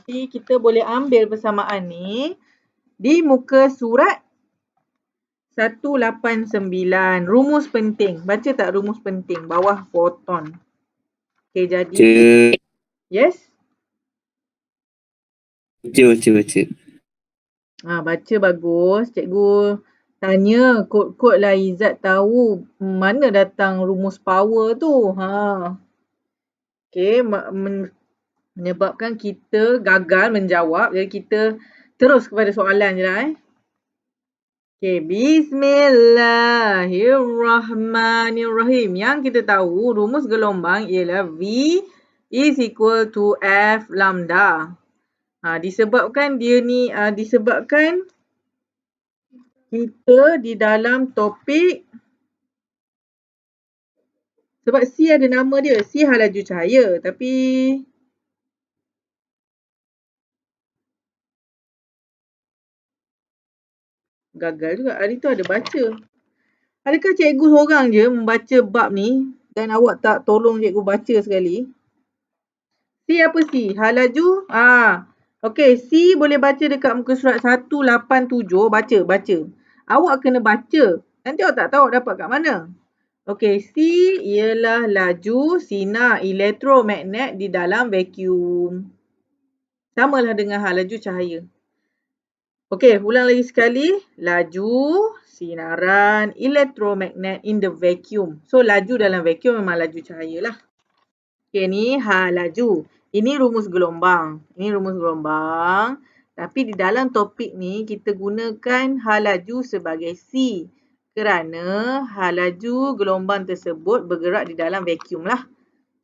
Nanti kita boleh ambil persamaan ni di muka surat 189. Rumus penting. Baca tak rumus penting? Bawah foton. Okay, jadi. Yes? Baca. Baca bagus. Cikgu tanya kod-kod lah Izzat tahu mana datang rumus power tu. Okay, menyebabkan kita gagal menjawab. Jadi kita terus kepada soalan je lah. Okay, bismillahirrahmanirrahim. Yang kita tahu rumus gelombang ialah V is equal to F lambda. Disebabkan dia ni, disebabkan kita di dalam topik, sebab C ada nama dia, C hal laju cahaya. Tapi gagal juga. Hari tu ada baca. Adakah cikgu seorang je membaca bab ni dan awak tak tolong cikgu baca sekali? C apa C? Hal laju? Okey, C boleh baca dekat muka surat 187. Baca. Awak kena baca. Nanti awak tak tahu dapat kat mana. Okey, C ialah laju sinar elektromagnet di dalam vacuum. Samalah dengan hal laju cahaya. Okey, ulang lagi sekali. Laju sinaran elektromagnet in the vacuum. So, laju dalam vacuum memang laju cahaya lah. Okey, ni hal laju. Ini rumus gelombang. Tapi di dalam topik ni, kita gunakan hal laju sebagai C. Kerana hal laju gelombang tersebut bergerak di dalam vacuum lah.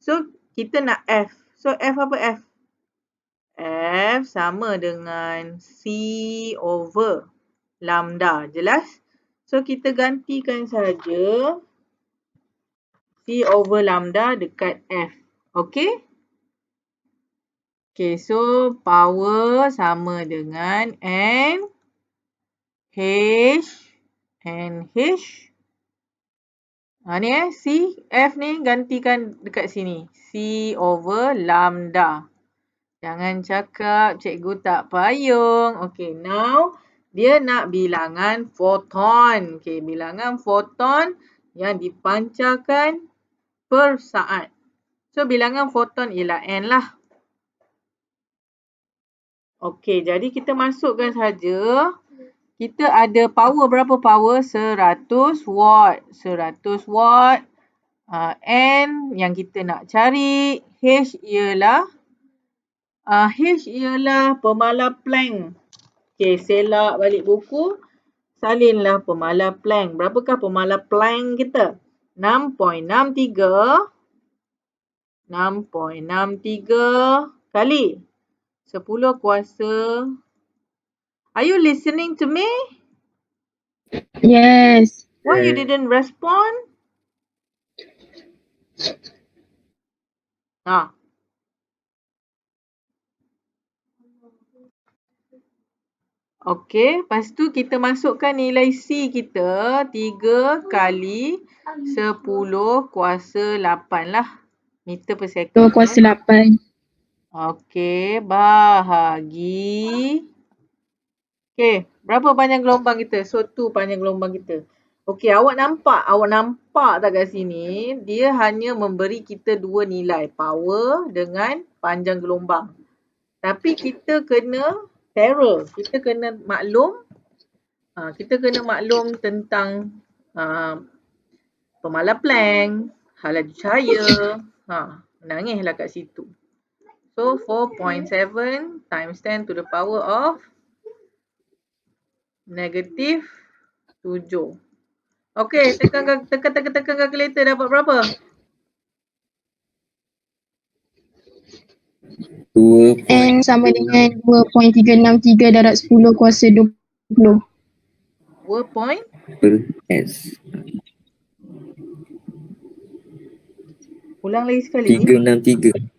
So, kita nak F. So, F apa F? F sama dengan C over lambda. Jelas? So, kita gantikan saja C over lambda dekat F. Okey? Okey, so power sama dengan N H. Ni C, F ni gantikan dekat sini. C over lambda. Jangan cakap cikgu tak payung. Okey, now dia nak bilangan foton. Okey, bilangan foton yang dipancarkan per saat. So, bilangan foton ialah N lah. Okey, jadi kita masukkan saja. Kita ada power, berapa power? 100 watt. 100 watt. N yang kita nak cari. H ialah pemalar Planck. Okey, selak balik buku. Salinlah pemalar Planck. Berapakah pemalar Planck kita? 6.63 kali 10 kuasa. Are you listening to me? Yes. Why you didn't respond? Okey, lepas tu kita masukkan nilai C kita 3 kali 10 kuasa 8 lah. Meter per second. 10 kuasa 8. Okey, bahagi. Okey, berapa panjang gelombang kita? So, tu panjang gelombang kita. Okey, awak nampak tak kat sini? Dia hanya memberi kita dua nilai, power dengan panjang gelombang. Tapi kita kena terror. Kita kena maklum tentang pemalar Planck, hal laju cahaya. Menangislah kat situ. So 4.7 times 10 to the power of negative 7. Okey, tekan kalkulator, dapat berapa? 2. N sama dengan 2.363 darab 10 kuasa 20. 2. S. Ulang lagi sekali. 363.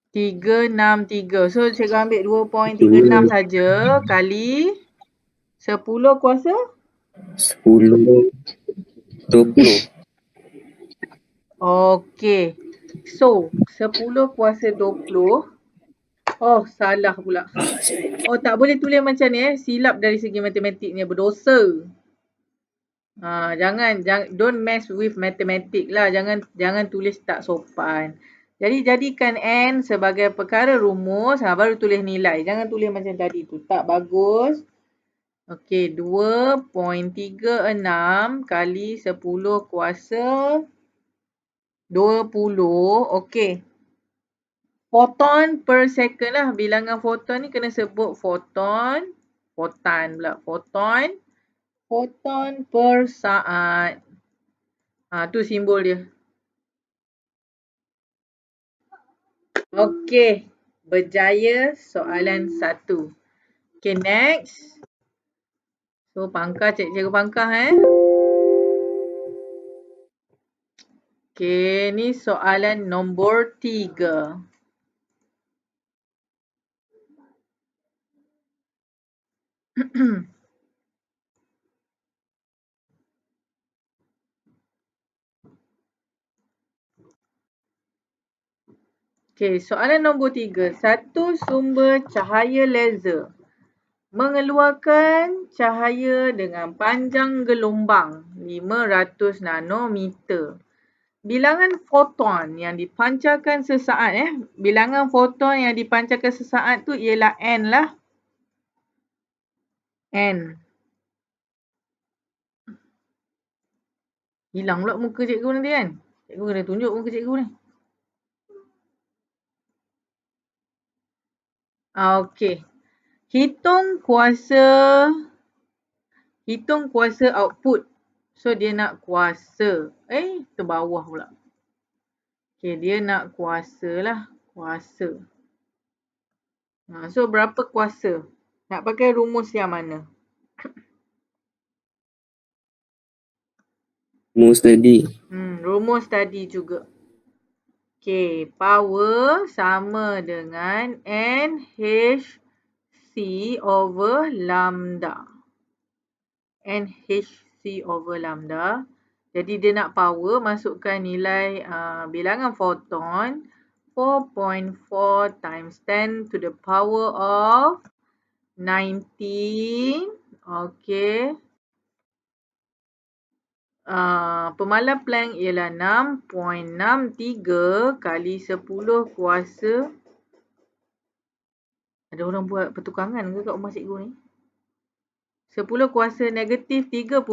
363. So, cikgu ambil 2.36 saja kali 10 kuasa 10. 20. Okey. So, 10 kuasa 20 Oh, salah pula. Oh, tak boleh tulis macam ni silap dari segi matematiknya, berdosa. Jangan don't mess with mathematics lah. Jangan tulis tak sopan. Jadi jadikan N sebagai perkara rumus, baru tulis nilai. Jangan tulis macam tadi tu. Tak bagus. Okey, 2.36 kali 10 kuasa 20. Okey. Photon per second lah. Bilangan photon ni kena sebut photon. Photon per saat. Tu simbol dia. Okey. Berjaya soalan 1. Okay, next. So, pangkah, cikgu pangkah Okay, ni soalan nombor 3. Okay, soalan nombor 3. Satu sumber cahaya laser mengeluarkan cahaya dengan panjang gelombang 500 nanometer. Bilangan foton yang dipancarkan sesaat Bilangan foton yang dipancarkan sesaat tu ialah N lah. N. Hilang pula muka cikgu nanti kan. Cikgu kena tunjuk muka cikgu ni. Okey. Hitung kuasa output. So dia nak kuasa. Terbawah pula. Okey, dia nak kuasa lah. Kuasa. So berapa kuasa? Nak pakai rumus yang mana? Rumus tadi. Rumus tadi juga. Okey, power sama dengan NHC over lambda. NHC over lambda. Jadi dia nak power, masukkan nilai bilangan foton 4.4 times 10 to the power of 19. Okey. Pemalan Planck ialah 6.63 kali 10 kuasa. Ada orang buat pertukangan ke kat rumah cikgu ni? 10 kuasa negatif 34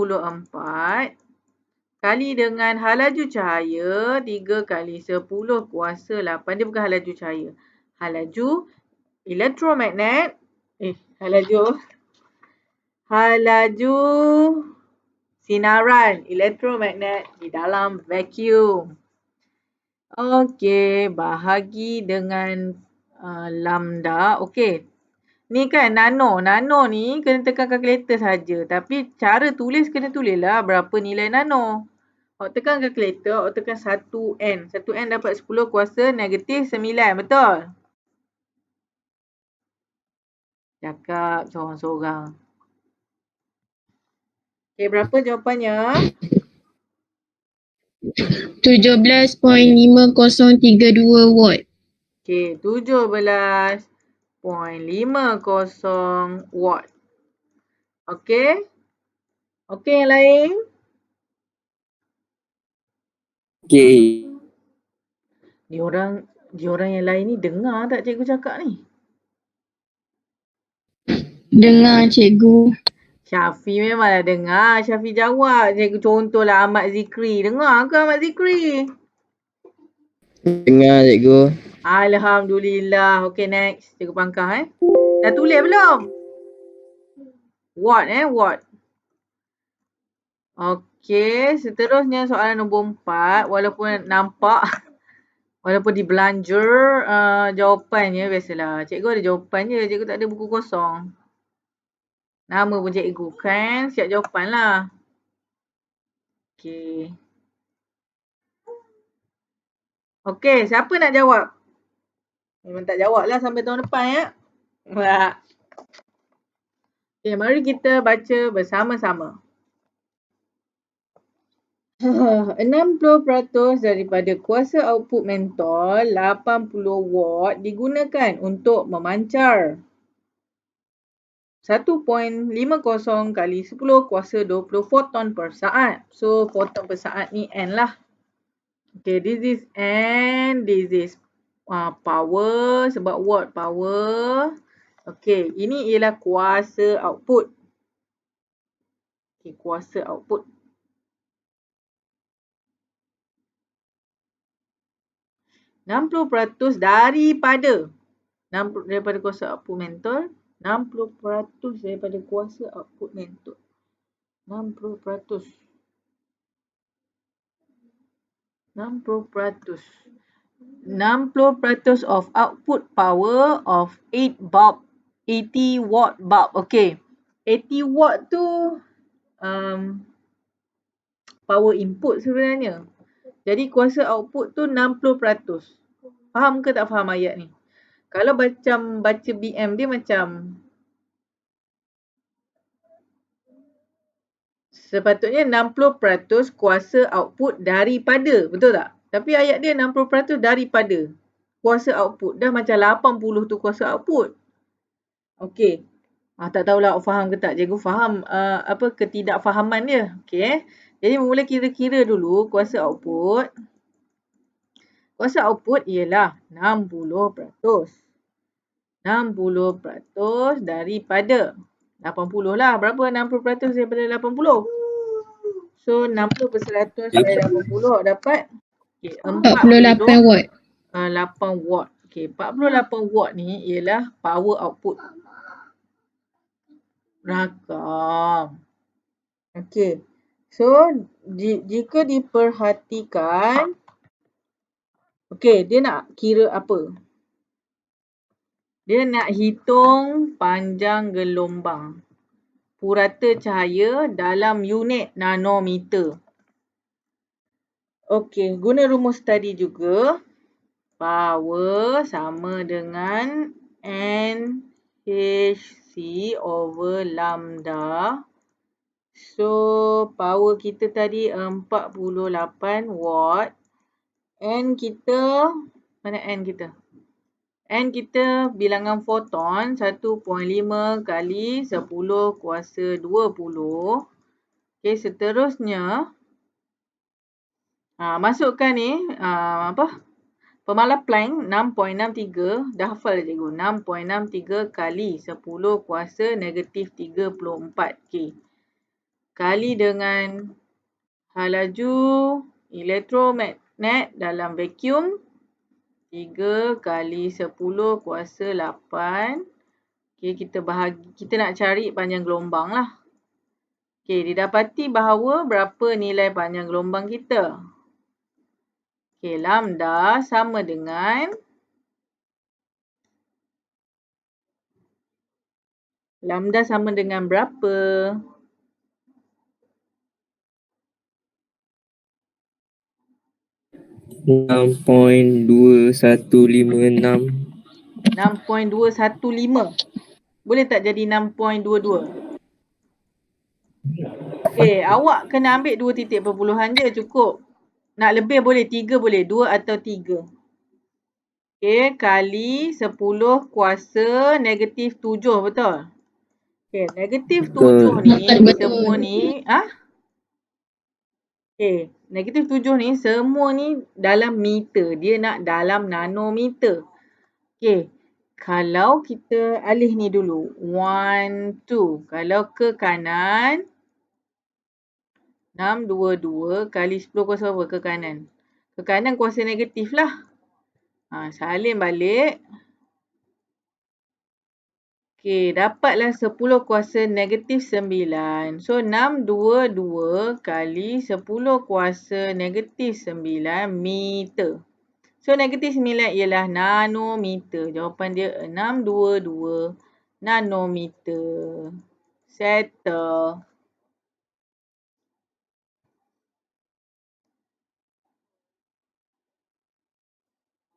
kali dengan halaju cahaya 3 kali 10 kuasa 8. Dia bukan halaju cahaya. Halaju elektromagnet. Halaju sinaran elektromagnet di dalam vacuum. Okey, bahagi dengan lambda. Okey. Ni kan nano. Nano ni kena tekan kalkulator saja. Tapi cara tulis kena tulislah berapa nilai nano. Awak tekan kalkulator, awak tekan 1N. 1N dapat 10 kuasa negatif 9. Betul? Cakap seorang-seorang. Okey, berapa jawapannya? 17.5032 watt. Okey, 17.50 watt. Okey? Okey yang lain? Okay. Diorang yang lain ni dengar tak cikgu cakap ni? Dengar cikgu. Syafi memanglah dengar. Syafi jawab. Cikgu contohlah Ahmad Zikri. Dengar ke Ahmad Zikri? Dengar cikgu. Alhamdulillah. Okay, next. Cikgu pangkah Dah tulis belum? Watt watt. Okay, seterusnya soalan nombor 4. Walaupun nampak, walaupun dibelanjur jawapannya biasalah. Cikgu ada jawapan je. Cikgu tak ada buku kosong. Nama pun cikgu kan. Siap jawapan lah. Okay. Okay, siapa nak jawab? Memang tak jawab lah sampai tahun depan Okay, mari kita baca bersama-sama. 60% daripada kuasa output mentol 80 watt digunakan untuk memancar 1.50 kali 10 kuasa 20 foton per saat. So, foton per saat ni N lah. Okay, this is N, this is power sebab watt power. Okay, ini ialah kuasa output. Okay, kuasa output. 60% daripada kuasa output mentol, 60% daripada kuasa output mentol. 60%. 60% of output power of 8 bulb, 80 watt bulb. Okay, 80 watt tu power input sebenarnya. Jadi kuasa output tu 60%. Faham ke tak faham ayat ni? Kalau macam baca BM dia macam sepatutnya 60% kuasa output daripada, betul tak? Tapi ayat dia 60% daripada kuasa output. Dah macam 80 tu kuasa output. Okey. Tak tahulah awak faham ke tak. Cikgu faham ketidakfahaman dia. Okey. Jadi mula kira-kira dulu kuasa output. Kuasa output ialah 60%. 60% daripada 80 lah. Berapa 60% daripada 80? So 60% daripada 80 dapat 48 watt. 8 watt. Okay, 48 watt ni ialah power output. Rakam. Okay. So, jika diperhatikan, okay, dia nak kira apa? Dia nak hitung panjang gelombang purata cahaya dalam unit nanometer. Okey, guna rumus tadi juga. Power sama dengan NHC over lambda. So, power kita tadi 48 watt. N kita, mana N kita? N kita bilangan foton 1.5 kali 10 kuasa 20. Okey, seterusnya masukkan ni pemalas Planck 6.63, dah hafal cikgu, 6.63 kali 10 kuasa negatif 34 K. Kali dengan laju elektromagnet dalam vacuum 3 kali 10 kuasa 8. Okay, kita nak cari panjang gelombang lah. Okay, didapati bahawa berapa nilai panjang gelombang kita? Okay, lambda sama dengan berapa? 6.2156. 6.215. Boleh tak jadi 6.22? Okay, awak kena ambil 2 titik perpuluhan je cukup. Nak lebih boleh, 3 boleh, 2 atau 3. Okay, kali 10 kuasa negatif 7, betul? Okay, negatif 7 ni, semua ni, okay, negatif 7 ni, semua ni dalam meter. Dia nak dalam nanometer. Okay, kalau kita alih ni dulu, 1, 2. Kalau ke kanan, 622 kali 10 kuasa apa ke kanan? Ke kanan kuasa negatif lah. Salin balik. Okey, dapatlah 10 kuasa negatif 9. So, 622 kali 10 kuasa negatif 9 meter. So, negatif 9 ialah nanometer. Jawapan dia 622 nanometer. Settle.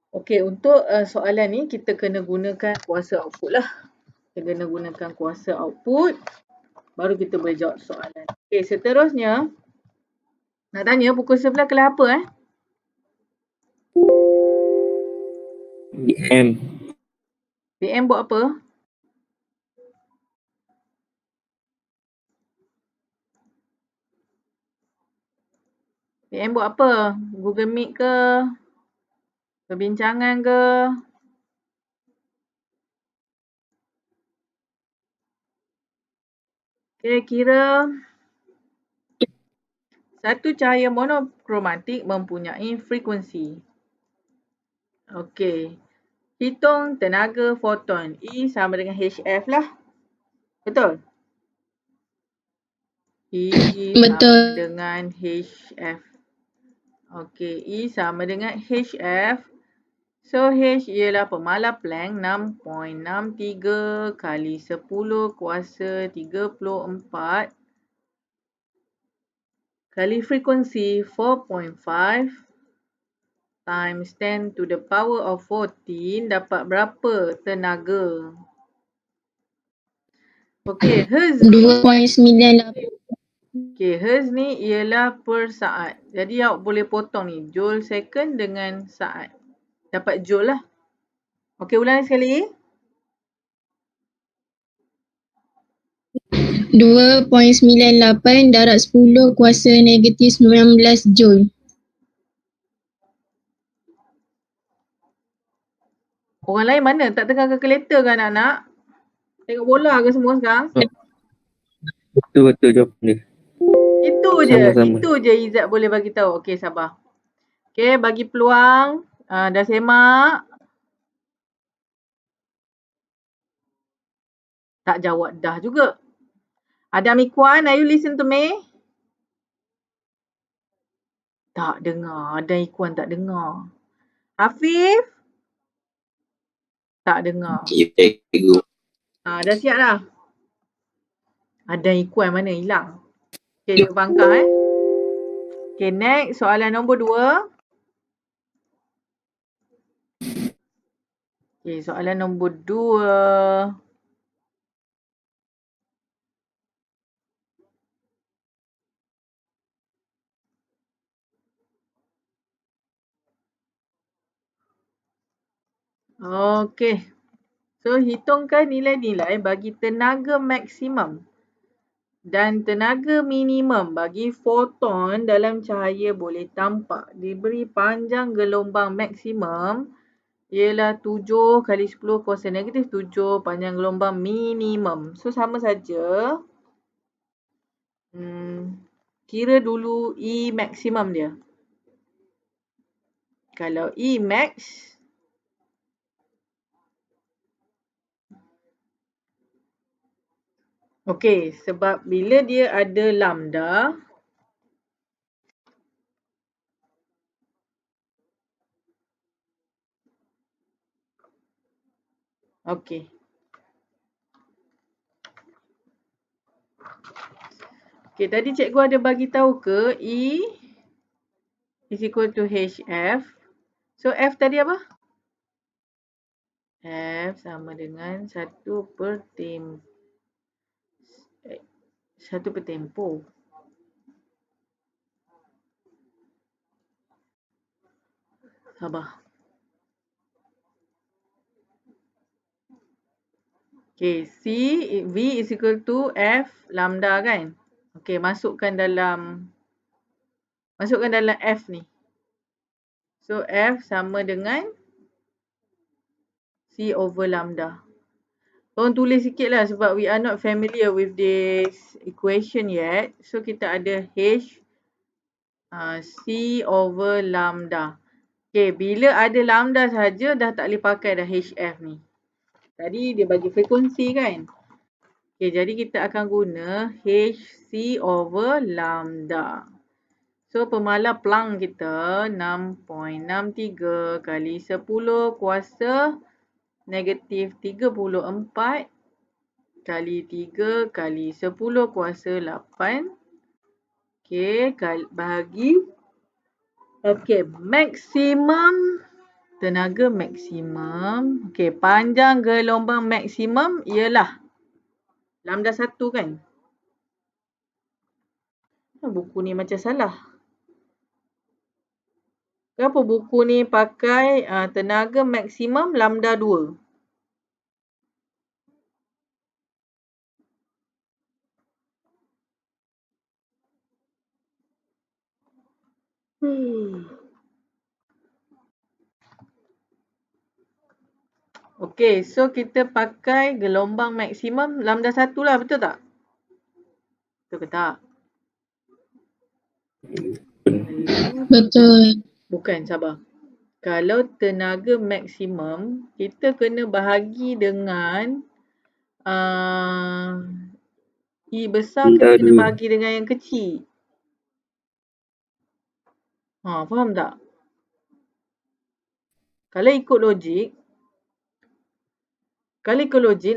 Okey, untuk soalan ni kita kena gunakan kuasa output lah. Kita kena gunakan kuasa output. Baru kita boleh jawab soalan. Okey, seterusnya. Nak tanya pukul 11 kelas apa BM. BM buat apa? BM buat apa? Google Meet ke? Perbincangan ke? Okay, kira satu cahaya monokromatik mempunyai frekuensi. Okey. Hitung tenaga foton. E sama dengan HF lah. Betul? E sama Betul. dengan HF. Okey, E sama dengan HF. So, H ialah pemalar Planck 6.63 kali 10 kuasa 34 kali frekuensi 4.5 times 10 to the power of 14 dapat berapa tenaga? Okey, Hertz ni 2.98. okey, Hertz ni ialah per saat. Jadi awak boleh potong ni joule second dengan saat. Dapat joule lah. Okey, ulang sekali. 2.98 darab 10 kuasa negatif 19 Joule. Orang lain mana? Tak tengah kalkulator ke anak-anak? Tengok bola ke semua sekarang? Betul jawapan dia. Itu je. Sama-sama. Itu je Izzat boleh bagi tahu. Okey, sabar. Okey, bagi peluang. Dah semak. Tak jawab dah juga. Adam Ikhwan, are you listen to me? Tak dengar. Adam Ikhwan tak dengar. Hafif? Tak dengar. Ya, cikgu. Dah siap dah? Adam Ikhwan mana hilang? Okey, dia bangkah Okey, next soalan nombor 2. Okey, soalan nombor 2. Okey. So, hitungkan nilai-nilai bagi tenaga maksimum dan tenaga minimum bagi foton dalam cahaya boleh tampak. Diberi panjang gelombang maksimum ialah 7 kali 10 kuasa negatif 7 panjang gelombang minimum. So, sama saja. Kira dulu E maksimum dia. Kalau E max, okey, sebab bila dia ada lambda, okey. Okey, tadi cikgu ada bagi tahu ke E is equal to HF. So, F tadi apa? F sama dengan 1 per tempoh. Sabar. Okay, V is equal to F lambda kan? Okay, masukkan dalam F ni. So, F sama dengan C over lambda. Korang tulis sikit lah sebab we are not familiar with this equation yet. So, kita ada H C over lambda. Okay, bila ada lambda saja dah tak boleh pakai dah HF ni. Tadi dia bagi frekuensi kan? Okay, jadi kita akan guna HC over lambda. So, pemalar Planck kita 6.63 kali 10 kuasa negatif 34 kali 3 kali 10 kuasa 8. Okay, bagi. Okay, maksimum. Tenaga maksimum. Okay, panjang gelombang maksimum ialah lambda 1 kan? Buku ni macam salah. Kenapa buku ni pakai tenaga maksimum lambda 2? Okey, so kita pakai gelombang maksimum lambda 1 lah, betul tak? Betul ke tak? Betul. Bukan, sabar. Kalau tenaga maksimum, kita kena bahagi dengan E besar kita kena bahagi dengan yang kecil. Faham tak? Kalau ikut logik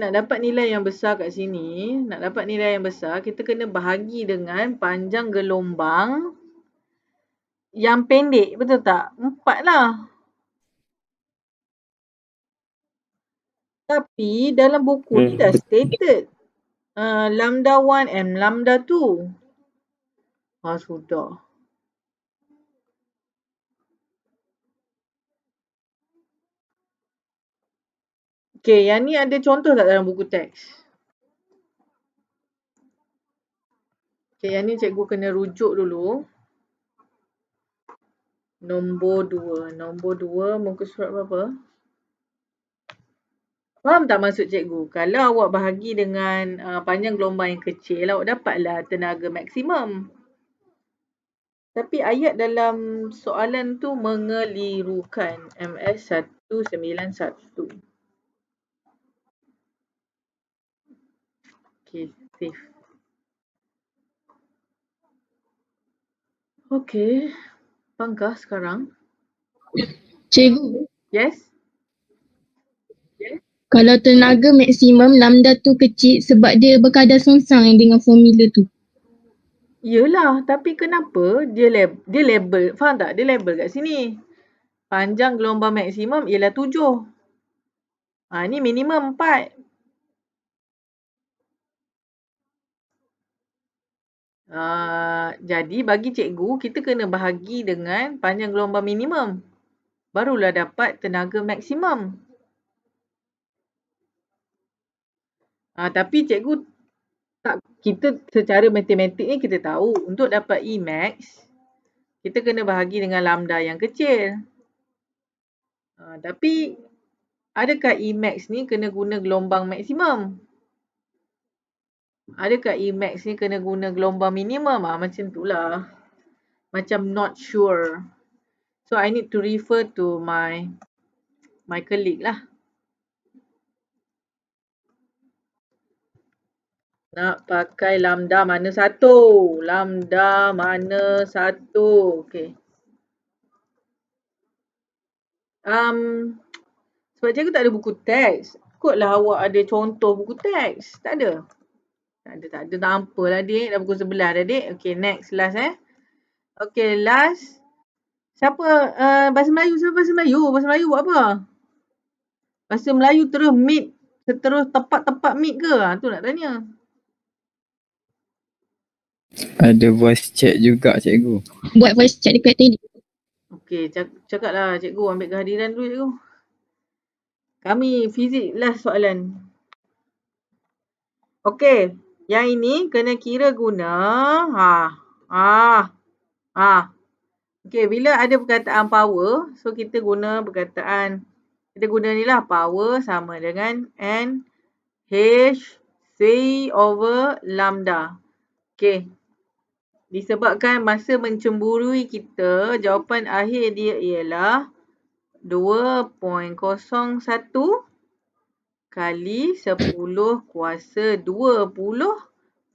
nak dapat nilai yang besar kat sini, kita kena bahagi dengan panjang gelombang yang pendek, betul tak? 4 lah. Tapi dalam buku ni dah stated lambda 1 and lambda 2. Sudah. Okay, yang ni ada contoh tak dalam buku teks? Okay, yang ni cikgu kena rujuk dulu. Nombor 2, muka surat berapa? Faham tak maksud cikgu? Kalau awak bahagi dengan panjang gelombang yang kecil, awak dapatlah tenaga maksimum. Tapi ayat dalam soalan tu mengelirukan. MS 191. Okay, save. Okay, pangkah sekarang. Cikgu, Yes? kalau tenaga maksimum lambda tu kecil sebab dia berkadar sengsang dengan formula tu. Yelah, tapi kenapa dia label, faham tak? Dia label kat sini. Panjang gelombang maksimum ialah 7. Ni minimum 4. Jadi bagi cikgu, kita kena bahagi dengan panjang gelombang minimum. Barulah dapat tenaga maksimum. Tapi cikgu kita secara matematik ni kita tahu untuk dapat E max, kita kena bahagi dengan lambda yang kecil. Tapi adakah E max ni kena guna gelombang maksimum? Adakah E max ni kena guna gelombang minimum? Macam tu lah. Macam not sure. So I need to refer to my colleague lah. Nak pakai lambda mana satu? Okay. Sebab cikgu tak ada buku teks. Kotlah awak ada contoh buku teks. Tak ada? Tak ada. Tak apa lah dik. Dah pukul 11 dah dik. Okay, next. Last Okay, last. Siapa? Bahasa Melayu. Siapa bahasa Melayu? Bahasa Melayu buat apa? Bahasa Melayu terus meet. Terus tepat meet ke? Tu nak tanya. Ada voice chat juga cikgu. Buat voice chat dekat tadi. Okay, cakap lah cikgu. Ambil kehadiran dulu cikgu. Kami fizik last soalan. Okay, yang ini kena kira guna. Okay, bila ada perkataan power, so kita guna ni lah, power sama dengan N H C over lambda. Okay, disebabkan masa mencemburui kita, jawapan akhir dia ialah 2.01 kali 10 kuasa 20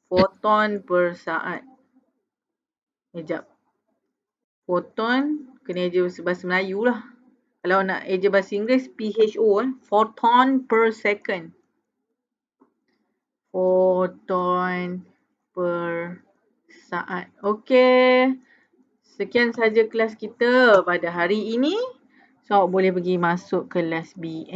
foton per saat. Sekejap. Foton, kena eja bahasa Melayu lah. Kalau nak eja bahasa Inggeris, PHO, photon per second. Foton per saat. Okay. Sekian saja kelas kita pada hari ini. So, awak boleh pergi masuk kelas B.